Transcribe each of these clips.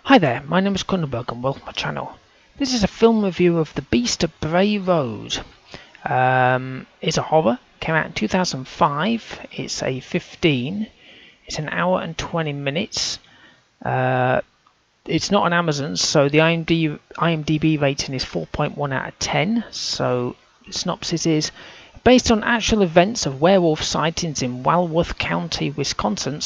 Hi there, my name is Kronenberg and welcome to my channel. This is a film review of The Beast of Bray Road. It's a horror, came out in 2005, it's a 15, it's an hour and 20 minutes. It's not on Amazon, so the IMDb rating is 4.1 out of 10, so the synopsis is: based on actual events of werewolf sightings in Walworth County, Wisconsin,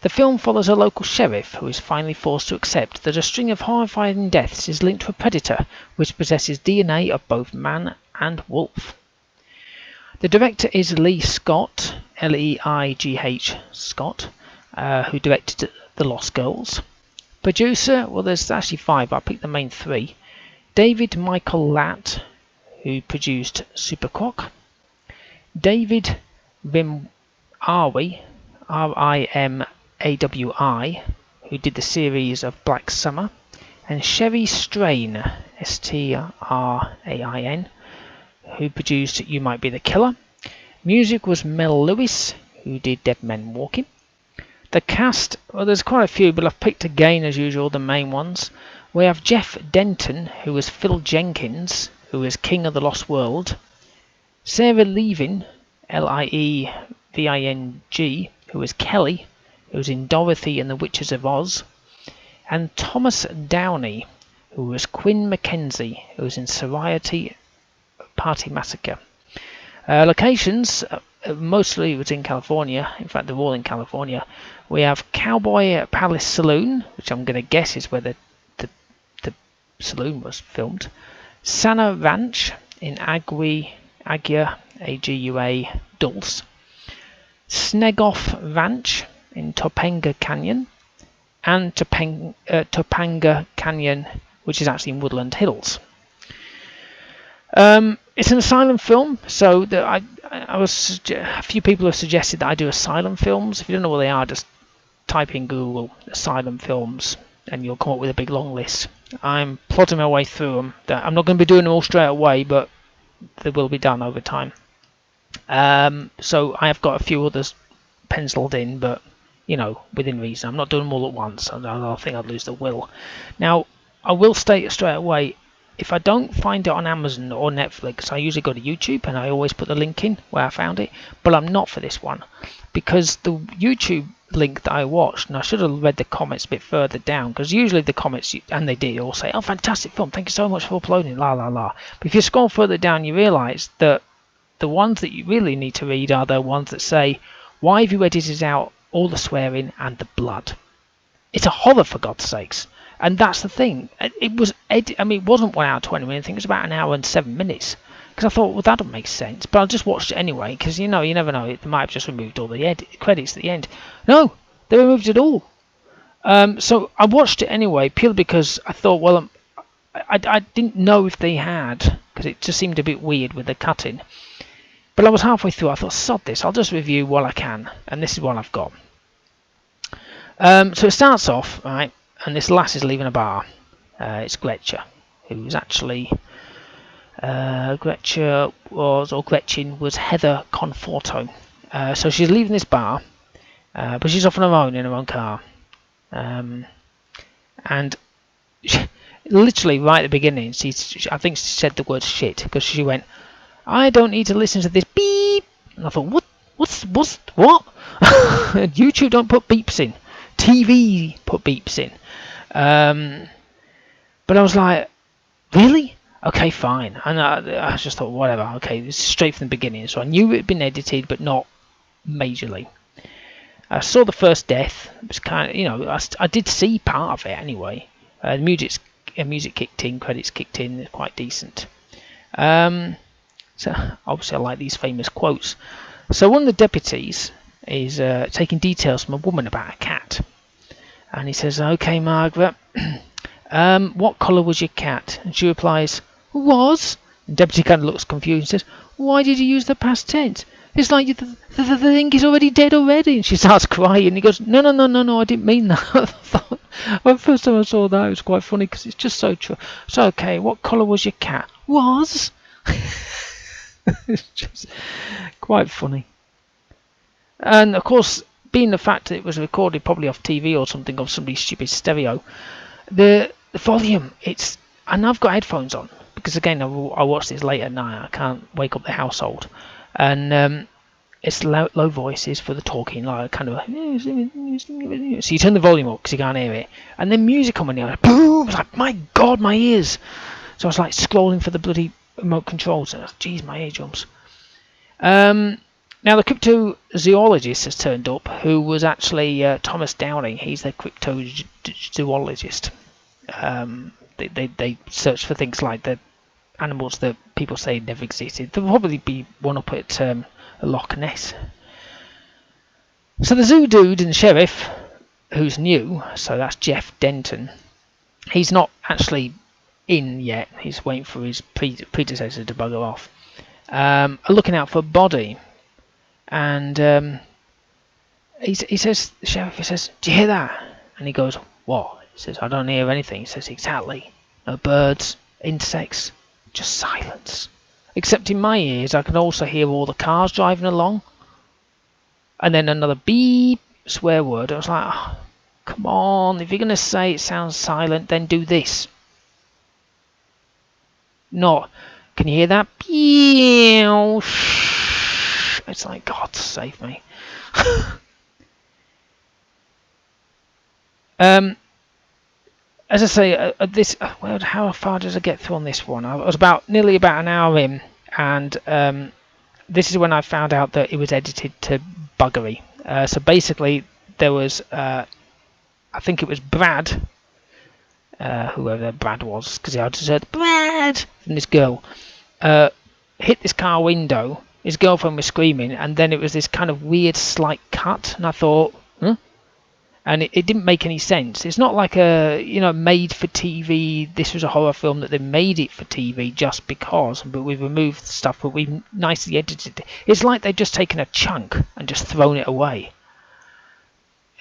the film follows a local sheriff who is finally forced to accept that a string of horrifying deaths is linked to a predator which possesses DNA of both man and wolf. The director is Lee Scott, Leigh Scott, who directed The Lost Girls. Producer, well, there's actually 5, I picked the main 3. David Michael Latt, who produced Superquark. David Rimari, Rimawi, who did the series of Black Summer, and Sherry Strain, Strain, who produced You Might Be the Killer. Music was Mel Lewis, who did Dead Men Walking. The cast, well, there's quite a few, but I've picked again, as usual, the main ones. We have Jeff Denton, who was Phil Jenkins, who was King of the Lost World. Sarah Levin, Lieving, who was Kelly, who was in Dorothy and the Witches of Oz. And Thomas Downey, who was Quinn Mackenzie, who was in Sorority Party Massacre. Locations, mostly it was in California. In fact, they're all in California. We have Cowboy Palace Saloon, which I'm going to guess is where the saloon was filmed. Sana Ranch in Agua, Agua, Dulce. Snegoff Ranch in Topanga Canyon. And Topanga Canyon, which is actually in Woodland Hills. It's an asylum film, so a few people have suggested that I do asylum films. If you don't know what they are, just type in Google asylum films and you'll come up with a big long list. I'm plodding my way through them. I'm not going to be doing them all straight away, but they will be done over time. So I have got a few others penciled in, but within reason. I'm not doing them all at once. I think I'd lose the will. Now, I will state straight away, if I don't find it on Amazon or Netflix, I usually go to YouTube and I always put the link in where I found it. But I'm not for this one, because the YouTube link that I watched, and I should have read the comments a bit further down, because usually the comments, and they did, all say, "Oh, fantastic film, thank you so much for uploading, la la la." But if you scroll further down, you realise that the ones that you really need to read are the ones that say, "Why have you edited out all the swearing and the blood?" It's a horror, for God's sakes. And that's the thing. It wasn't 1 hour 20 minutes. I think it was about an hour and 7 minutes. Because I thought, well, that don't make sense. But I just watched it anyway. Because you never know. They might have just removed all the credits at the end. No, they removed it all. So I watched it anyway, purely because I thought, well, I didn't know if they had, because it just seemed a bit weird with the cutting. But I was halfway through. I thought, sod this. I'll just review what I can. And this is what I've got. So it starts off, right, and this lass is leaving a bar. It's Gretchen, who's actually Gretchen was Heather Conforto. So she's leaving this bar, but she's off on her own in her own car. And literally right at the beginning, I think she said the word shit, because she went, "I don't need to listen to this beep." And I thought, what? YouTube don't put beeps in. TV put beeps in. But I was like, really? Okay, fine. And I just thought, whatever. Okay, this is straight from the beginning. So I knew it had been edited, but not majorly. I saw the first death. It was kind of, I did see part of it anyway. Music kicked in, credits kicked in. It's quite decent. So obviously I like these famous quotes. So one of the deputies is taking details from a woman about a cat. And he says, "Okay, Margaret, what colour was your cat?" And she replies, "Was?" And the deputy kind of looks confused and says, "Why did you use the past tense? It's like the thing is already dead already." And she starts crying. And he goes, No, I didn't mean that." I thought, well, the first time I saw that, it was quite funny, because it's just so true. So, okay, what colour was your cat? Was? It's just quite funny. And, of course, being the fact that it was recorded probably off TV or something, off somebody's stupid stereo, The volume, and I've got headphones on because again I watch this late at night. I can't wake up the household, and it's low voices for the talking, like kind of. So you turn the volume up because you can't hear it, and then music coming in, like, boom! It's like, my God, my ears. So I was like scrolling for the bloody remote controls, and geez, my ear jumps. Now the cryptozoologist has turned up, who was actually Thomas Downing. He's the cryptozoologist. They search for things like the animals that people say never existed. There'll probably be one up at Loch Ness. So the zoo dude and sheriff, who's new, so that's Jeff Denton. He's not actually in yet. He's waiting for his predecessor to bugger off. Are looking out for a body, and he says, the sheriff says, "Do you hear that?" And he goes, "What?" He says, "I don't hear anything." He says, "Exactly. No birds, insects, just silence. Except in my ears, I can also hear all the cars driving along." And then another beep swear word. I was like, oh, come on, if you're going to say it sounds silent, then do this. Not, can you hear that? It's like, God save me. As I say, well, how far did I get through on this one? I was nearly about an hour in, and this is when I found out that it was edited to buggery. So basically, there was, I think it was Brad, whoever Brad was, because he had to say Brad, and this girl hit this car window. His girlfriend was screaming, and then it was this kind of weird slight cut, and I thought, huh? And it didn't make any sense. It's not like a made for TV. This was a horror film that they made it for TV just because, but we've removed stuff, but we've nicely edited it. It's like they've just taken a chunk and just thrown it away.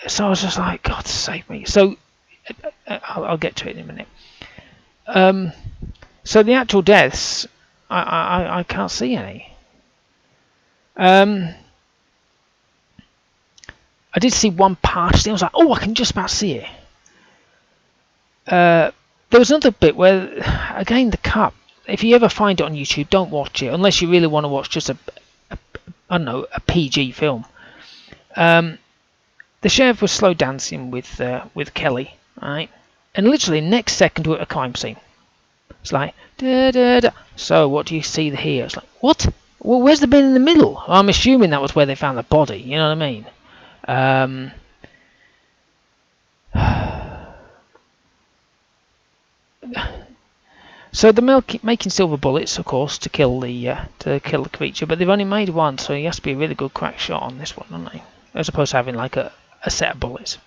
So I was just like, God save me. So I'll get to it in a minute. So the actual deaths, I can't see any. I did see one partially. I was like, oh, I can just about see it. There was another bit where, again, the cut. If you ever find it on YouTube, don't watch it unless you really want to watch just a PG film. The sheriff was slow dancing with Kelly, right? And literally next second we're at a crime scene. It's like da da da. So what do you see here? It's like, what? Well, where's the bin in the middle? Well, I'm assuming that was where they found the body. You know what I mean? So they're making silver bullets, of course, to kill the creature, but they've only made one, so he has to be a really good crack shot on this one, doesn't he? As opposed to having like a set of bullets.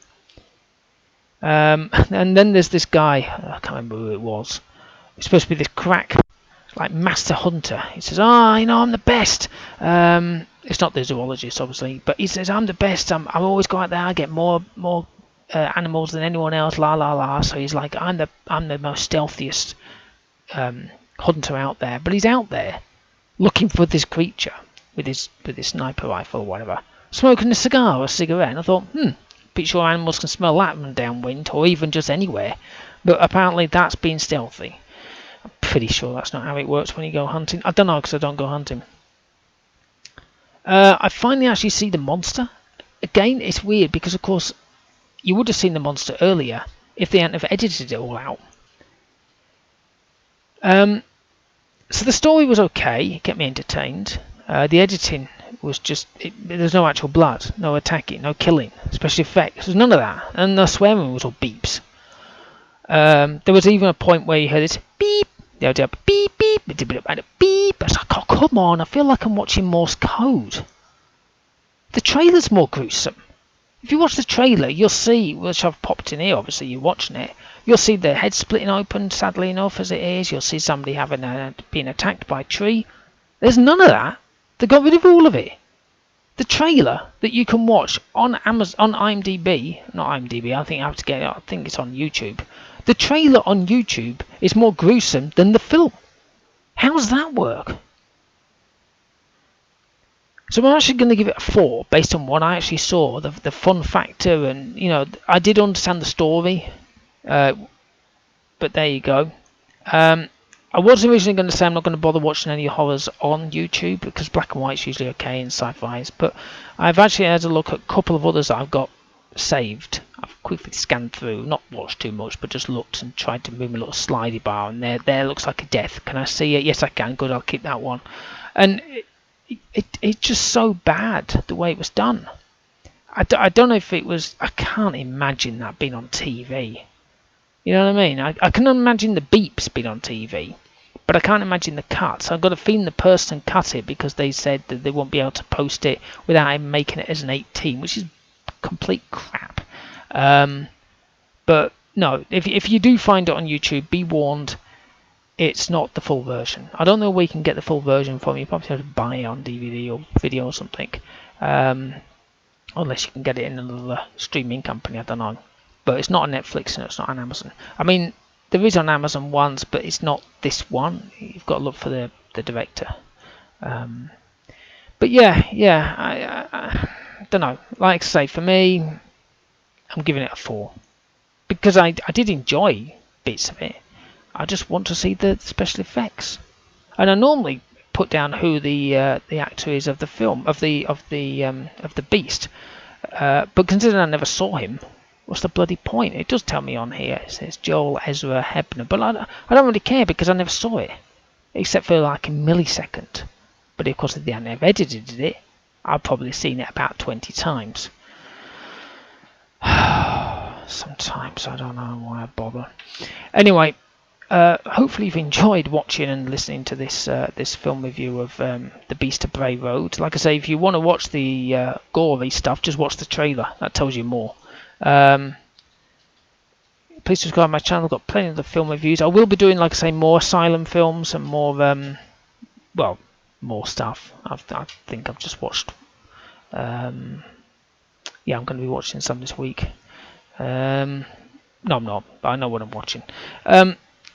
And then there's this guy, I can't remember who it was. It's supposed to be this crack, like master hunter. He says, I'm the best. It's not the zoologist, obviously, but he says, I'm the best. I'm always go out there. I get more animals than anyone else. La la la. So he's like, I'm the most stealthiest hunter out there. But he's out there looking for this creature with his sniper rifle or whatever, smoking a cigar or a cigarette. And I thought, pretty sure animals can smell that from downwind or even just anywhere. But apparently that's being stealthy. I'm pretty sure that's not how it works when you go hunting. I don't know because I don't go hunting. I finally actually see the monster. Again, it's weird because, of course, you would have seen the monster earlier if they hadn't have edited it all out. So the story was okay. It kept me entertained. The editing was just... There's no actual blood, no attacking, no killing, special effects. There's none of that. And the swearing was all beeps. There was even a point where you heard this beep, beep, beep, beep. I was like, oh, come on, I feel like I'm watching Morse code. The trailer's more gruesome. If you watch the trailer, you'll see, which I've popped in here, obviously you're watching it, you'll see the head splitting open, sadly enough, as it is. You'll see somebody being attacked by a tree. There's none of that. They got rid of all of it. The trailer that you can watch on Amazon, on IMDb, not IMDb, I think it's on YouTube. The trailer on YouTube is more gruesome than the film. How does that work? So I'm actually going to give it a 4 based on what I actually saw, the fun factor, and I did understand the story. but there you go. I was originally going to say I'm not going to bother watching any horrors on YouTube because black and white's usually okay and sci-fi's, but I've actually had a look at a couple of others that I've got saved. I've quickly scanned through, not watched too much, but just looked and tried to move my little slidey bar, and there looks like a death. Can I see it? Yes, I can. Good, I'll keep that one. And it's just so bad the way it was done. I don't know if it was. I can't imagine that being on TV. You know what I mean? I can imagine the beeps being on TV, but I can't imagine the cuts. I've got a feeling the person cut it because they said that they won't be able to post it without him making it as an 18, which is complete crap. But no, if you do find it on YouTube, be warned, it's not the full version. I don't know where you can get the full version from. You probably have to buy it on DVD or video or something. Unless you can get it in another streaming company, I don't know. But it's not on Netflix and it's not on Amazon. I mean, there is on Amazon once, but it's not this one. You've got to look for the director. But yeah, I don't know. Like I say, for me, I'm giving it a 4 because I did enjoy bits of it. I just want to see the special effects, and I normally put down who the actor is of the film of the Beast. But considering I never saw him, what's the bloody point? It does tell me on here. It says Joel Ezra Hebner, but I don't really care because I never saw it, except for like a millisecond. But of course, if they hadn't edited it, I've probably seen it about 20 times. Sometimes I don't know why I bother. Anyway, hopefully you've enjoyed watching and listening to this this film review of The Beast of Bray Road. Like I say, if you want to watch the gory stuff, just watch the trailer. That tells you more. Please subscribe to my channel. I've got plenty of the film reviews. I will be doing, like I say, more Asylum films and more, well, more stuff. I think I've just watched. Yeah, I'm going to be watching some this week. No, I'm not, but I know what I'm watching.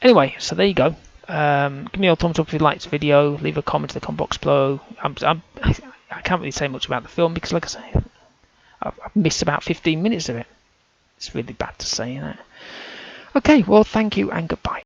Anyway, so there you go. Give me a thumbs up if you liked the video. Leave a comment in the comment box below. I can't really say much about the film because, like I say, I've missed about 15 minutes of it. It's really bad to say, isn't it? Okay, well, thank you and goodbye.